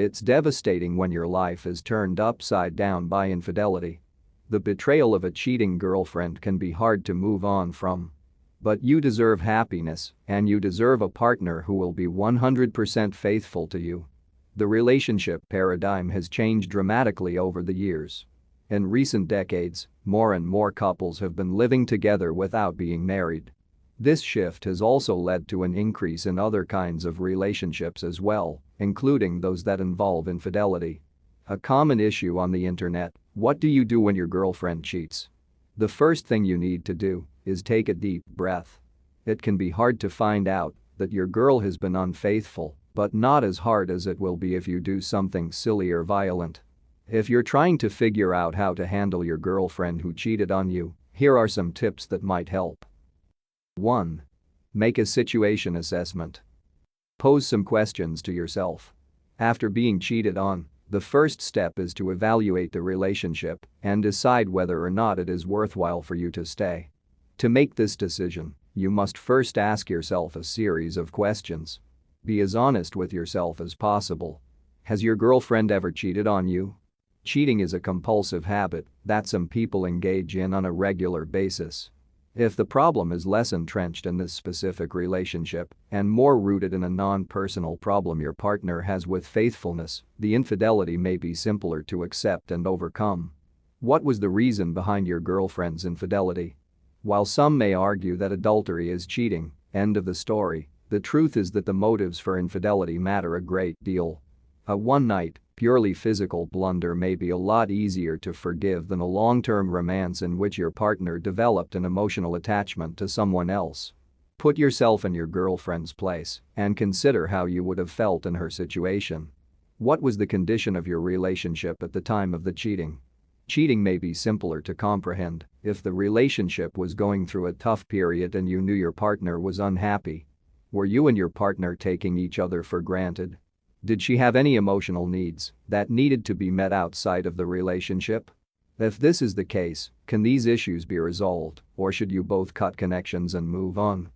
It's devastating when your life is turned upside down by infidelity. The betrayal of a cheating girlfriend can be hard to move on from. But you deserve happiness, and you deserve a partner who will be 100% faithful to you. The relationship paradigm has changed dramatically over the years. In recent decades, more and more couples have been living together without being married. This shift has also led to an increase in other kinds of relationships as well, including those that involve infidelity. A common issue on the internet: what do you do when your girlfriend cheats? The first thing you need to do is take a deep breath. It can be hard to find out that your girl has been unfaithful, but not as hard as it will be if you do something silly or violent. If you're trying to figure out how to handle your girlfriend who cheated on you, here are some tips that might help. 1. Make a situation assessment. Pose some questions to yourself. After being cheated on, the first step is to evaluate the relationship and decide whether or not it is worthwhile for you to stay. To make this decision, you must first ask yourself a series of questions. Be as honest with yourself as possible. Has your girlfriend ever cheated on you? Cheating is a compulsive habit that some people engage in on a regular basis. If the problem is less entrenched in this specific relationship and more rooted in a non-personal problem your partner has with faithfulness, the infidelity may be simpler to accept and overcome. What was the reason behind your girlfriend's infidelity? While some may argue that adultery is cheating, end of the story, the truth is that the motives for infidelity matter a great deal. A one-night, purely physical blunder may be a lot easier to forgive than a long-term romance in which your partner developed an emotional attachment to someone else. Put yourself in your girlfriend's place and consider how you would have felt in her situation. What was the condition of your relationship at the time of the cheating? Cheating may be simpler to comprehend if the relationship was going through a tough period and you knew your partner was unhappy. Were you and your partner taking each other for granted? Did she have any emotional needs that needed to be met outside of the relationship? If this is the case, can these issues be resolved, or should you both cut connections and move on?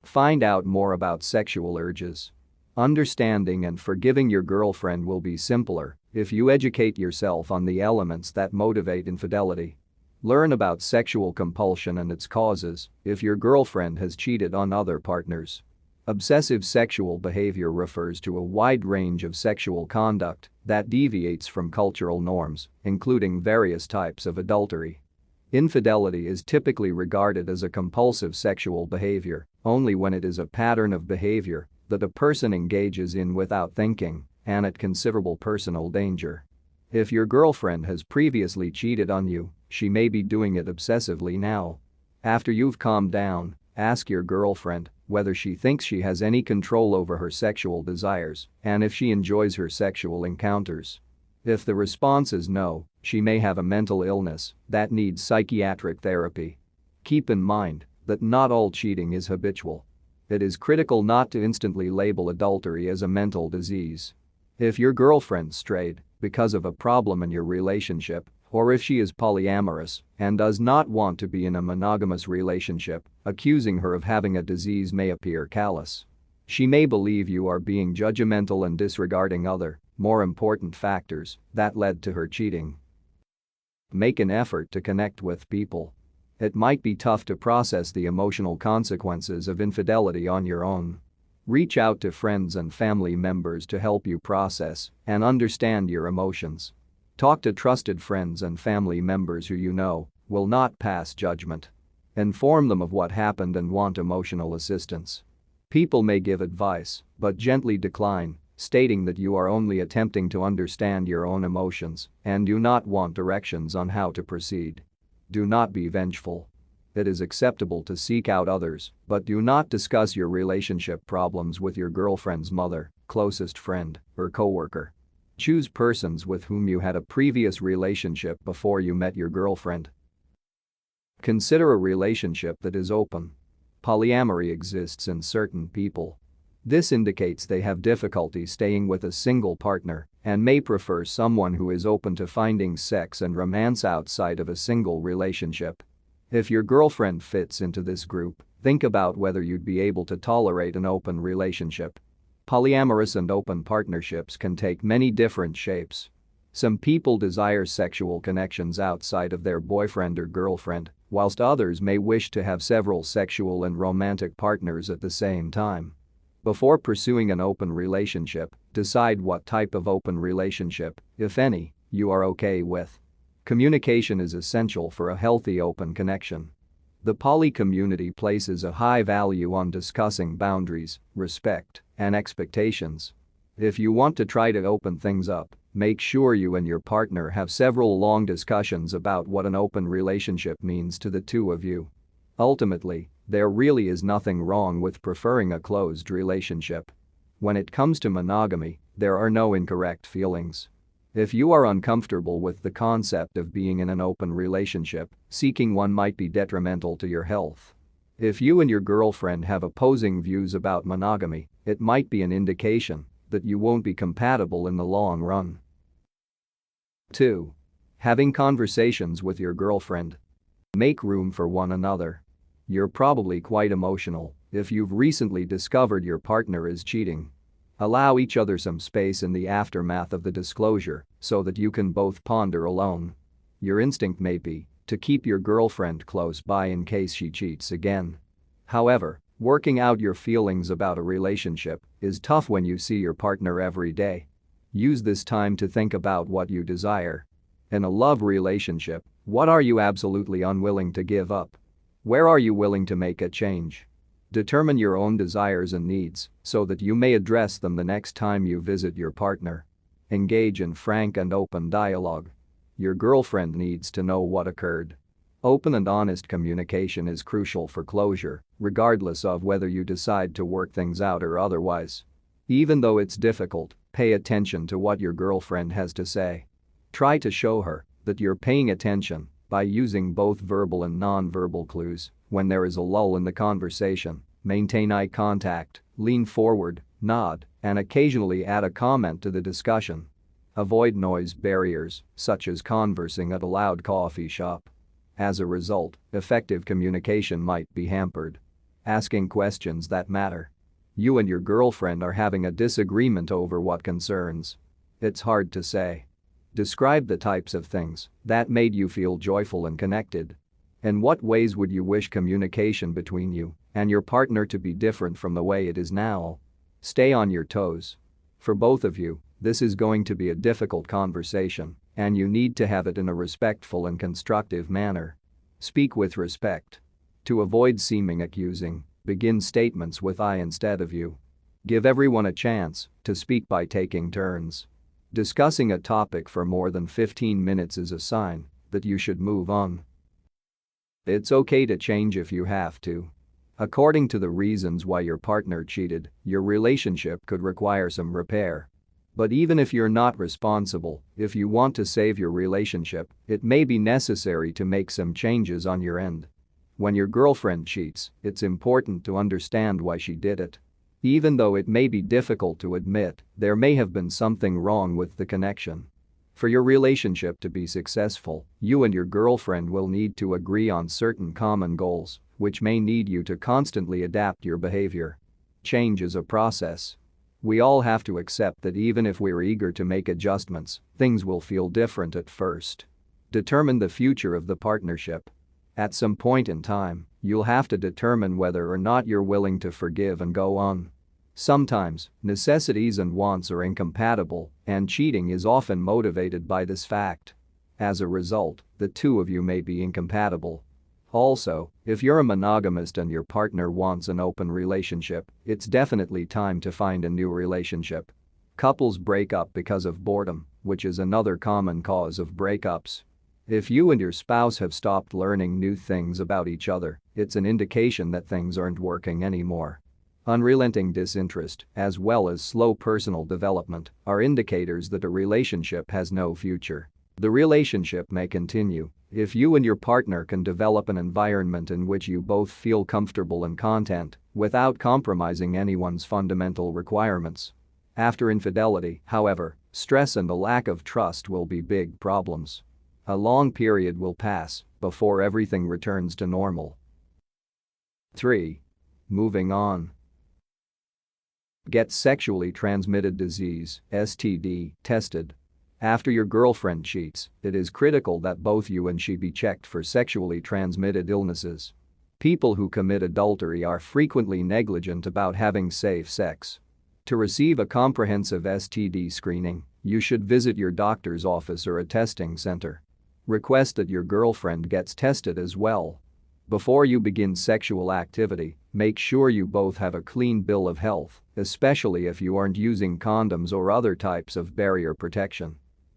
Find out more about sexual urges. Understanding and forgiving your girlfriend will be simpler if you educate yourself on the elements that motivate infidelity. Learn about sexual compulsion and its causes if your girlfriend has cheated on other partners. Obsessive sexual behavior refers to a wide range of sexual conduct that deviates from cultural norms, including various types of adultery. Infidelity is typically regarded as a compulsive sexual behavior only when it is a pattern of behavior that a person engages in without thinking and at considerable personal danger. If your girlfriend has previously cheated on you, she may be doing it obsessively now. After you've calmed down, ask your girlfriend whether she thinks she has any control over her sexual desires and if she enjoys her sexual encounters. If the response is no, she may have a mental illness that needs psychiatric therapy. Keep in mind that not all cheating is habitual. It is critical not to instantly label adultery as a mental disease. If your girlfriend strayed because of a problem in your relationship, or if she is polyamorous and does not want to be in a monogamous relationship, accusing her of having a disease may appear callous. She may believe you are being judgmental and disregarding other, more important factors that led to her cheating. Make an effort to connect with people. It might be tough to process the emotional consequences of infidelity on your own. Reach out to friends and family members to help you process and understand your emotions. Talk to trusted friends and family members who you know will not pass judgment. Inform them of what happened and want emotional assistance. People may give advice, but gently decline, stating that you are only attempting to understand your own emotions and do not want directions on how to proceed. Do not be vengeful. It is acceptable to seek out others, but do not discuss your relationship problems with your girlfriend's mother, closest friend, or coworker. Choose persons with whom you had a previous relationship before you met your girlfriend. Consider a relationship that is open. Polyamory exists in certain people. This indicates they have difficulty staying with a single partner and may prefer someone who is open to finding sex and romance outside of a single relationship. If your girlfriend fits into this group, think about whether you'd be able to tolerate an open relationship. Polyamorous and open partnerships can take many different shapes. Some people desire sexual connections outside of their boyfriend or girlfriend, whilst others may wish to have several sexual and romantic partners at the same time. Before pursuing an open relationship, decide what type of open relationship, if any, you are okay with. Communication is essential for a healthy open connection. The poly community places a high value on discussing boundaries, respect, and expectations. If you want to try to open things up, make sure you and your partner have several long discussions about what an open relationship means to the two of you. Ultimately, there really is nothing wrong with preferring a closed relationship. When it comes to monogamy, there are no incorrect feelings. If you are uncomfortable with the concept of being in an open relationship, seeking one might be detrimental to your health. If you and your girlfriend have opposing views about monogamy, it might be an indication that you won't be compatible in the long run. 2. Having conversations with your girlfriend. Make room for one another. You're probably quite emotional if you've recently discovered your partner is cheating. Allow each other some space in the aftermath of the disclosure so that you can both ponder alone. Your instinct may be to keep your girlfriend close by in case she cheats again. However, working out your feelings about a relationship is tough when you see your partner every day. Use this time to think about what you desire. In a love relationship, what are you absolutely unwilling to give up? Where are you willing to make a change? Determine your own desires and needs so that you may address them the next time you visit your partner. Engage in frank and open dialogue. Your girlfriend needs to know what occurred. Open and honest communication is crucial for closure, regardless of whether you decide to work things out or otherwise. Even though it's difficult, pay attention to what your girlfriend has to say. Try to show her that you're paying attention by using both verbal and non-verbal clues. When there is a lull in the conversation, maintain eye contact, lean forward, nod, and occasionally add a comment to the discussion. Avoid noise barriers, such as conversing at a loud coffee shop. As a result, effective communication might be hampered. Asking questions that matter. You and your girlfriend are having a disagreement over what concerns. It's hard to say. Describe the types of things that made you feel joyful and connected. In what ways would you wish communication between you and your partner to be different from the way it is now? Stay on your toes. For both of you, this is going to be a difficult conversation, and you need to have it in a respectful and constructive manner. Speak with respect. To avoid seeming accusing, begin statements with I instead of you. Give everyone a chance to speak by taking turns. Discussing a topic for more than 15 minutes is a sign that you should move on. It's okay to change if you have to. According to the reasons why your partner cheated, your relationship could require some repair. But even if you're not responsible, if you want to save your relationship, it may be necessary to make some changes on your end. When your girlfriend cheats, it's important to understand why she did it. Even though it may be difficult to admit, there may have been something wrong with the connection. For your relationship to be successful, you and your girlfriend will need to agree on certain common goals, which may need you to constantly adapt your behavior. Change is a process. We all have to accept that even if we're eager to make adjustments, things will feel different at first. Determine the future of the partnership. At some point in time, you'll have to determine whether or not you're willing to forgive and go on. Sometimes, necessities and wants are incompatible, and cheating is often motivated by this fact. As a result, the two of you may be incompatible. Also, if you're a monogamist and your partner wants an open relationship, it's definitely time to find a new relationship. Couples break up because of boredom, which is another common cause of breakups. If you and your spouse have stopped learning new things about each other, it's an indication that things aren't working anymore. Unrelenting disinterest, as well as slow personal development, are indicators that a relationship has no future. The relationship may continue if you and your partner can develop an environment in which you both feel comfortable and content without compromising anyone's fundamental requirements. After infidelity, however, stress and a lack of trust will be big problems. A long period will pass before everything returns to normal. 3. Moving on. Get sexually transmitted disease (STD) tested. After your girlfriend cheats, it is critical that both you and she be checked for sexually transmitted illnesses. People who commit adultery are frequently negligent about having safe sex. To receive a comprehensive STD screening, you should visit your doctor's office or a testing center. Request that your girlfriend gets tested as well. Before you begin sexual activity, make sure you both have a clean bill of health, especially if you aren't using condoms or other types of barrier protection.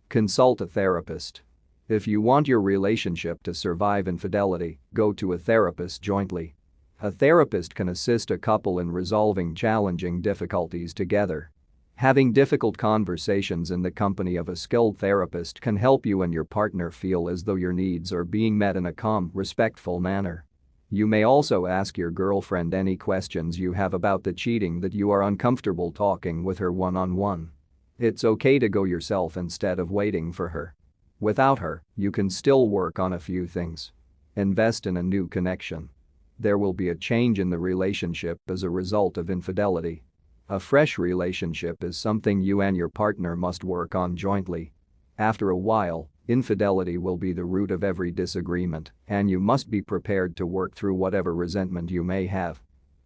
Consult a therapist. If you want your relationship to survive infidelity, go to a therapist jointly. A therapist can assist a couple in resolving challenging difficulties together. Having difficult conversations in the company of a skilled therapist can help you and your partner feel as though your needs are being met in a calm, respectful manner. You may also ask your girlfriend any questions you have about the cheating that you are uncomfortable talking with her one-on-one. It's okay to go yourself instead of waiting for her. Without her, you can still work on a few things. Invest in a new connection. There will be a change in the relationship as a result of infidelity. A fresh relationship is something you and your partner must work on jointly. After a while, infidelity will be the root of every disagreement, and you must be prepared to work through whatever resentment you may have.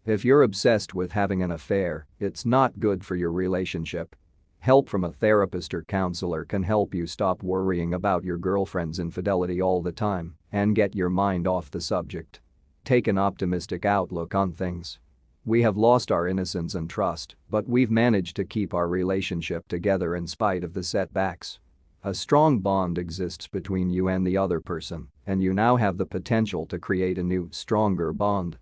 If you're obsessed with having an affair, it's not good for your relationship. Help from a therapist or counselor can help you stop worrying about your girlfriend's infidelity all the time and get your mind off the subject. Take an optimistic outlook on things. We have lost our innocence and trust, but we've managed to keep our relationship together in spite of the setbacks. A strong bond exists between you and the other person, and you now have the potential to create a new, stronger bond.